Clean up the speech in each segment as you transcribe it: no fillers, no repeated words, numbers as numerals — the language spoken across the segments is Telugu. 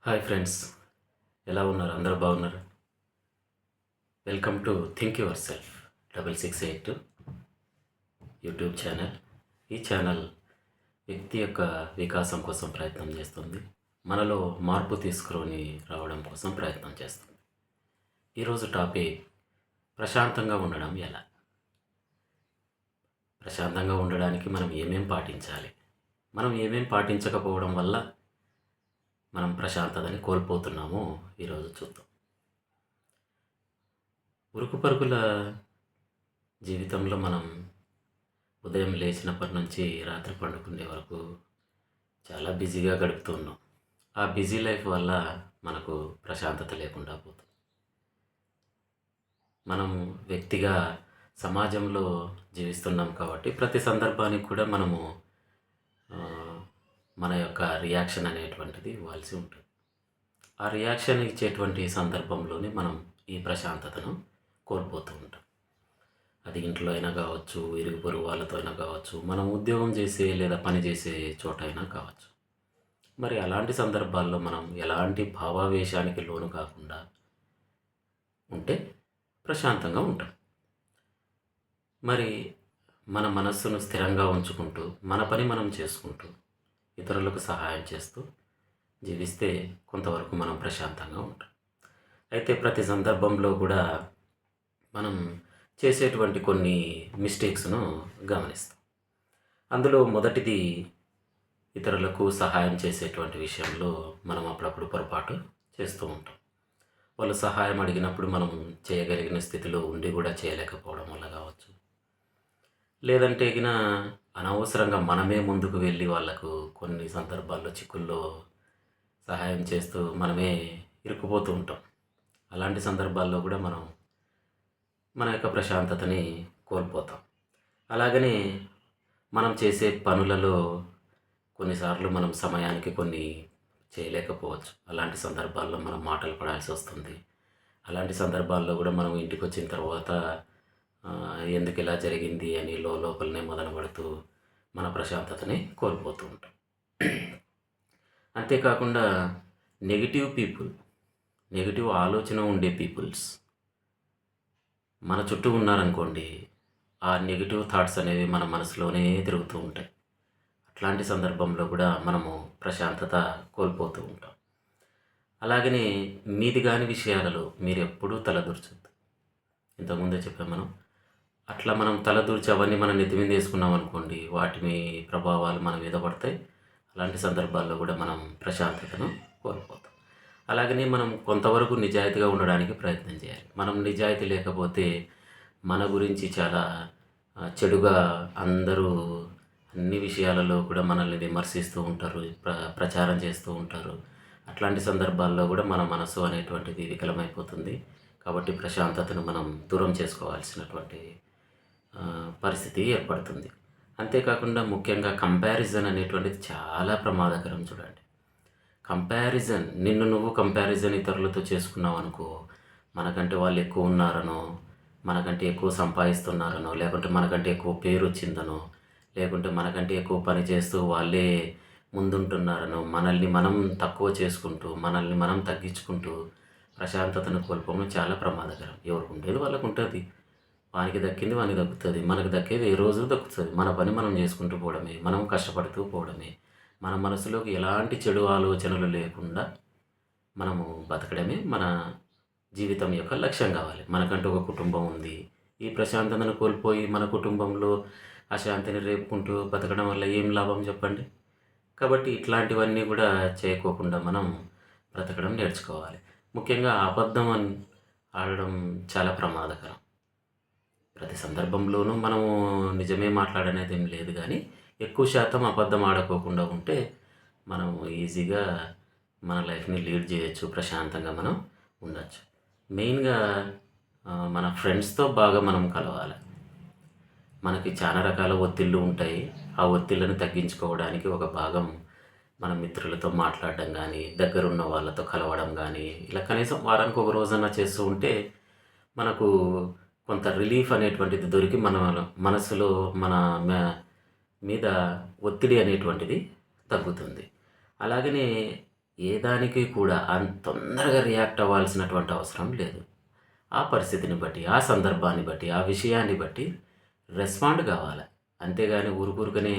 హాయ్ ఫ్రెండ్స్, ఎలా ఉన్నారు? అందరూ బాగున్నారు? Welcome to think your self 668 YouTube channel. ఈ ఛానల్ వ్యక్తి యొక్క వికాసం కోసం ప్రయత్నం చేస్తుంది. మనలో మార్పు తీసుకుని రావడం కోసం ప్రయత్నం చేస్తుంది. ఈరోజు టాపిక్ ప్రశాంతంగా ఉండడం ఎలా. ప్రశాంతంగా ఉండడానికి మనం ఏమేం పాటించాలి, మనం ఏమేం పాటించకపోవడం వల్ల మనం ప్రశాంతతని కోల్పోతున్నామో ఈరోజు చూద్దాం. ఉరుకు పరుగుల జీవితంలో మనం ఉదయం లేచినప్పటి నుంచి రాత్రి పండుకునే వరకు చాలా బిజీగా గడుపుతూ ఉన్నాం. ఆ బిజీ లైఫ్ వల్ల మనకు ప్రశాంతత లేకుండా పోతుంది. మనం వ్యక్తిగా సమాజంలో జీవిస్తున్నాం కాబట్టి ప్రతి సందర్భానికి కూడా మనము మన యొక్క రియాక్షన్ అనేటువంటిది ఇవ్వాల్సి ఉంటుంది. ఆ రియాక్షన్ ఇచ్చేటువంటి సందర్భంలోనే మనం ఈ ప్రశాంతతను కోల్పోతూ ఉంటాం. అది ఇంట్లో అయినా కావచ్చు, ఇరుగు పొరుగు వాళ్ళతో అయినా కావచ్చు, మనం ఉద్యోగం చేసే లేదా పని చేసే చోట అయినా కావచ్చు. మరి అలాంటి సందర్భాల్లో మనం ఎలాంటి భావావేశానికి లోను కాకుండా ఉంటే ప్రశాంతంగా ఉంటాం. మరి మన మనస్సును స్థిరంగా ఉంచుకుంటూ మన పని మనం చేసుకుంటూ ఇతరులకు సహాయం చేస్తూ జీవిస్తే కొంతవరకు మనం ప్రశాంతంగా ఉంటాం. అయితే ప్రతి సందర్భంలో కూడా మనం చేసేటువంటి కొన్ని మిస్టేక్స్ను గమనిస్తాం. అందులో మొదటిది, ఇతరులకు సహాయం చేసేటువంటి విషయంలో మనం అప్పుడప్పుడు పొరపాటు చేస్తూ ఉంటాం. వాళ్ళు సహాయం అడిగినప్పుడు మనం చేయగలిగిన స్థితిలో ఉండి కూడా చేయలేకపోవడం వల్ల కావచ్చు, లేదంటే గిన అనవసరంగా మనమే ముందుకు వెళ్ళి వాళ్ళకు కొన్ని సందర్భాల్లో చిక్కుల్లో సహాయం చేస్తూ మనమే ఇరుక్కుపోతూ ఉంటాం. అలాంటి సందర్భాల్లో కూడా మనం మన యొక్క ప్రశాంతతని కోల్పోతాం. అలాగనే మనం చేసే పనులలో కొన్నిసార్లు మనం సమయానికి కొన్ని చేయలేకపోవచ్చు. అలాంటి సందర్భాల్లో మనం మాటలు పడాల్సి వస్తుంది. అలాంటి సందర్భాల్లో కూడా మనం ఇంటికి వచ్చిన తర్వాత ఎందుకు ఇలా జరిగింది అని లోపలనే మొదలుపడుతూ మన ప్రశాంతతని కోల్పోతూ ఉంటాం. అంతేకాకుండా నెగిటివ్ ఆలోచన ఉండే పీపుల్స్ మన చుట్టూ ఉన్నారనుకోండి, ఆ నెగిటివ్ థాట్స్ అనేవి మన మనసులోనే తిరుగుతూ ఉంటాయి. అట్లాంటి సందర్భంలో కూడా మనము ప్రశాంతత కోల్పోతూ ఉంటాం. అలాగనే మీది కాని విషయాలలో మీరు ఎప్పుడూ తలదూర్చొద్దు. ఇంతకుముందే చెప్పాం మనం. అట్లా మనం తలదూర్చి అవన్నీ మనం నెత్తి మీద వేసుకున్నాం అనుకోండి, వాటి ప్రభావాలు మన మీద పడతాయి. అలాంటి సందర్భాల్లో కూడా మనం ప్రశాంతతను కోల్పోతాం. అలాగనే మనం కొంతవరకు నిజాయితీగా ఉండడానికి ప్రయత్నం చేయాలి. మనం నిజాయితీ లేకపోతే మన గురించి చాలా చెడుగా అందరూ అన్ని విషయాలలో కూడా మనల్ని విమర్శిస్తూ ఉంటారు, ప్రచారం చేస్తూ ఉంటారు. అట్లాంటి సందర్భాల్లో కూడా మన మనసు అనేటువంటిది వికలమైపోతుంది. కాబట్టి ప్రశాంతతను మనం దూరం చేసుకోవాల్సినటువంటి పరిస్థితి ఏర్పడుతుంది. అంతేకాకుండా ముఖ్యంగా కంపారిజన్ అనేటువంటిది చాలా ప్రమాదకరం. చూడండి, నిన్ను నువ్వు కంపారిజన్ ఇతరులతో చేసుకున్నావు అనుకో, మనకంటే వాళ్ళు ఎక్కువ ఉన్నారనో, మనకంటే ఎక్కువ సంపాదిస్తున్నారనో, లేకుంటే మనకంటే ఎక్కువ పేరు వచ్చిందనో, లేకుంటే మనకంటే ఎక్కువ పని చేస్తూ వాళ్ళే ముందుంటున్నారనో, మనల్ని మనం తక్కువ చేసుకుంటూ మనల్ని మనం తగ్గించుకుంటూ ప్రశాంతతను కోల్పోవడం చాలా ప్రమాదకరం. ఎవరికి ఉండేది వాళ్ళకు ఉంటుంది. వానికి దక్కింది వానికి దక్కుతుంది, మనకు దక్కేది ఏ రోజు దక్కుతుంది. మన పని మనం చేసుకుంటూ పోవడమే, మనం కష్టపడుతూ పోవడమే. మన మనసులోకి ఎలాంటి చెడు ఆలోచనలు లేకుండా మనము బతకడమే మన జీవితం యొక్క లక్ష్యం కావాలి. మనకంటూ ఒక కుటుంబం ఉంది. ఈ ప్రశాంతతను కోల్పోయి మన కుటుంబంలో అశాంతిని రేపుకుంటూ బతకడం వల్ల ఏం లాభం చెప్పండి? కాబట్టి ఇట్లాంటివన్నీ కూడా చేయకోకుండా మనం బ్రతకడం నేర్చుకోవాలి. ముఖ్యంగా అబద్ధం ఆడడం చాలా ప్రమాదకరం. ప్రతి సందర్భంలోనూ మనము నిజమే మాట్లాడనేది ఏం లేదు, కానీ ఎక్కువ శాతం అబద్ధం ఆడుకోకుండా ఉంటే మనం ఈజీగా మన లైఫ్ని లీడ్ చేయొచ్చు, ప్రశాంతంగా మనం ఉండొచ్చు. మెయిన్గా మన ఫ్రెండ్స్తో బాగా మనం కలవాలి. మనకి చాలా రకాల ఒత్తిళ్ళు ఉంటాయి. ఆ ఒత్తిళ్ళను తగ్గించుకోవడానికి ఒక భాగం మన మిత్రులతో మాట్లాడడం కానీ, దగ్గరున్న వాళ్ళతో కలవడం కానీ, ఇలా కనీసం వారానికి ఒక రోజన్నా చేస్తూ ఉంటే మనకు కొంత రిలీఫ్ అనేటువంటిది దొరికి మన మనసులో మన మీద ఒత్తిడి అనేటువంటిది తగ్గుతుంది. అలాగనే ఏ దానికి కూడా అంత తొందరగా రియాక్ట్ అవ్వాల్సినటువంటి అవసరం లేదు. ఆ పరిస్థితిని బట్టి, ఆ సందర్భాన్ని బట్టి, ఆ విషయాన్ని బట్టి రెస్పాండ్ కావాలి. అంతేగాని ఊరుకూరుకనే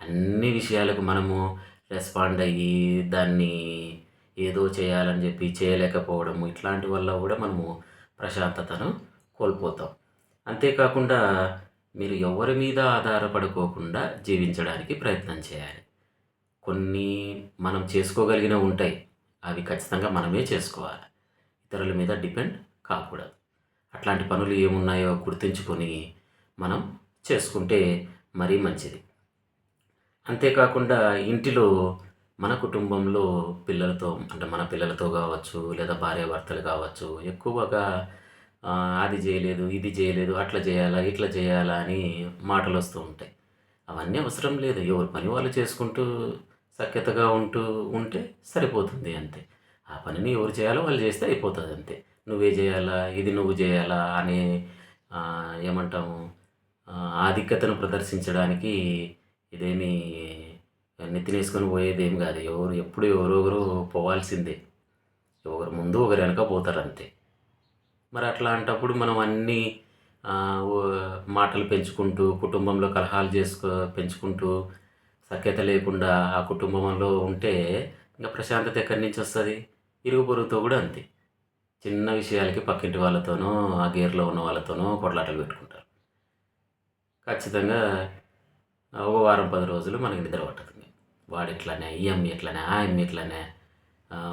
అన్ని విషయాలకు మనము రెస్పాండ్ అయ్యి దాన్ని ఏదో చేయాలని చెప్పి చేయలేకపోవడము ఇట్లాంటి వల్ల కూడా మనము ప్రశాంతతను కోల్పోతాం. అంతేకాకుండా మీరు ఎవరి మీద ఆధారపడుకోకుండా జీవించడానికి ప్రయత్నం చేయాలి. కొన్ని మనం చేసుకోగలిగినవి ఉంటాయి. అవి ఖచ్చితంగా మనమే చేసుకోవాలి. ఇతరుల మీద డిపెండ్ కాకూడదు. అట్లాంటి పనులు ఏమున్నాయో గుర్తుంచుకొని మనం చేసుకుంటే మరీ మంచిది. అంతేకాకుండా ఇంటిలో మన కుటుంబంలో పిల్లలతో అంటే మన పిల్లలతో కావచ్చు లేదా భార్యాభర్తలు కావచ్చు ఎక్కువగా అది చేయలేదు, ఇది చేయలేదు, అట్లా చేయాలా, ఇట్లా చేయాలా అని మాటలు వస్తూ ఉంటాయి. అవన్నీ అవసరం లేదు. ఎవరి పని వాళ్ళు చేసుకుంటూ సఖ్యతగా ఉంటే సరిపోతుంది అంతే. ఆ పనిని ఎవరు చేయాలో వాళ్ళు చేస్తే అయిపోతుంది అంతే. నువ్వే చేయాలా, ఇది నువ్వు చేయాలా అనే ఏమంటాము ఆధిక్యతను ప్రదర్శించడానికి ఇదేమీ నెత్తినేసుకొని పోయేదేం కాదు. ఎప్పుడు ఎవరో ఒకరు పోవాల్సిందే. ఒకరు ముందు ఒకరు వెనక పోతారు అంతే. మరి అట్లాంటప్పుడు మనం అన్నీ మాటలు పెంచుకుంటూ కుటుంబంలో కలహాలు పెంచుకుంటూ సఖ్యత లేకుండా ఆ కుటుంబంలో ఉంటే ఇంకా ప్రశాంతత ఎక్కడి నుంచి వస్తుంది? ఇరుగు పొరుగుతో కూడా అంతే. చిన్న విషయాలకి పక్కింటి వాళ్ళతోనో ఆ గేర్లో ఉన్న వాళ్ళతోనో కొట్లాటలు పెట్టుకుంటారు. ఖచ్చితంగా ఒక వారం 10 రోజులు మనకి నిద్ర పట్టదు. వాడు ఇట్లానే, ఈ అమ్మ ఇట్లానే, ఆ అమ్మ ఇట్లానే,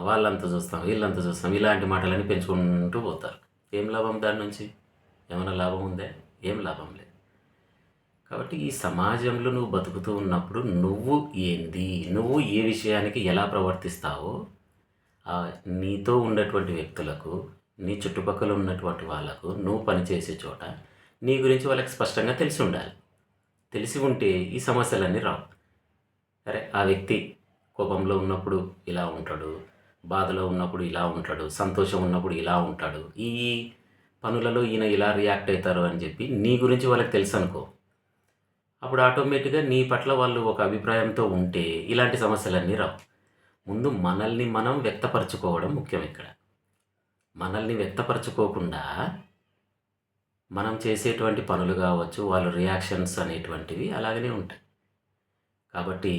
వాళ్ళంతా చూస్తాం, వీళ్ళంతా చూస్తాం, ఇలాంటి మాటలన్నీ పెంచుకుంటూ పోతారు. ఏం లాభం దాని నుంచి? ఏమైనా లాభం ఉందే? ఏం లాభం లేదు. కాబట్టి ఈ సమాజంలో నువ్వు బతుకుతూ ఉన్నప్పుడు నువ్వు ఏంది, నువ్వు ఏ విషయానికి ఎలా ప్రవర్తిస్తావో నీతో ఉన్నటువంటి వ్యక్తులకు, నీ చుట్టుపక్కల ఉన్నటువంటి వాళ్ళకు, నువ్వు పనిచేసే చోట నీ గురించి వాళ్ళకి స్పష్టంగా తెలిసి ఉండాలి. తెలిసి ఉంటే ఈ సమస్యలన్నీ రావు. అరే ఆ వ్యక్తి కోపంలో ఉన్నప్పుడు ఇలా ఉంటాడు, బాధలో ఉన్నప్పుడు ఇలా ఉంటాడు, సంతోషం ఉన్నప్పుడు ఇలా ఉంటాడు, ఈ పనులలో ఈయన ఇలా రియాక్ట్ అవుతారు అని చెప్పి నీ గురించి వాళ్ళకి తెలుసు అనుకో. అప్పుడు ఆటోమేటిక్గా నీ పట్ల వాళ్ళు ఒక అభిప్రాయంతో ఉంటే ఇలాంటి సమస్యలన్నీ రావు. ముందు మనల్ని మనం వ్యక్తపరచుకోవడం ముఖ్యం ఇక్కడ. మనల్ని వ్యక్తపరచుకోకుండా మనం చేసేటువంటి పనులు కావచ్చు, వాళ్ళ రియాక్షన్స్ అనేటువంటివి అలాగనే ఉంటాయి. కాబట్టి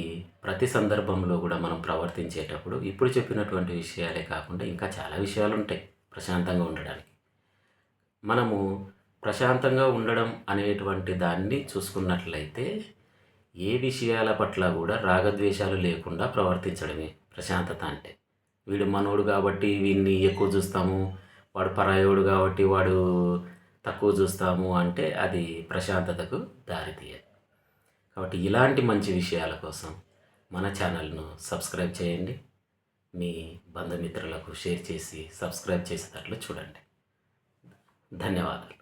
ప్రతి సందర్భంలో కూడా మనం ప్రవర్తించేటప్పుడు ఇప్పుడు చెప్పినటువంటి విషయాలే కాకుండా ఇంకా చాలా విషయాలు ఉంటాయి ప్రశాంతంగా ఉండడానికి. మనము ప్రశాంతంగా ఉండడం అనేటువంటి దాన్ని చూసుకున్నట్లయితే ఏ విషయాల పట్ల కూడా రాగద్వేషాలు లేకుండా ప్రవర్తించడమే ప్రశాంతత అంటే. వీడు మనోడు కాబట్టి వీడిని ఎక్కువ చూస్తాము, వాడు పరాయోడు కాబట్టి వాడు తక్కువ చూస్తాము అంటే అది ప్రశాంతతకు దారితీయదు. కాబట్టి ఇలాంటి మంచి విషయాల కోసం మన ఛానల్ను సబ్స్క్రైబ్ చేయండి. మీ బంధుమిత్రులకు షేర్ చేసి సబ్స్క్రైబ్ చేసేటట్లు చూడండి. ధన్యవాదాలు.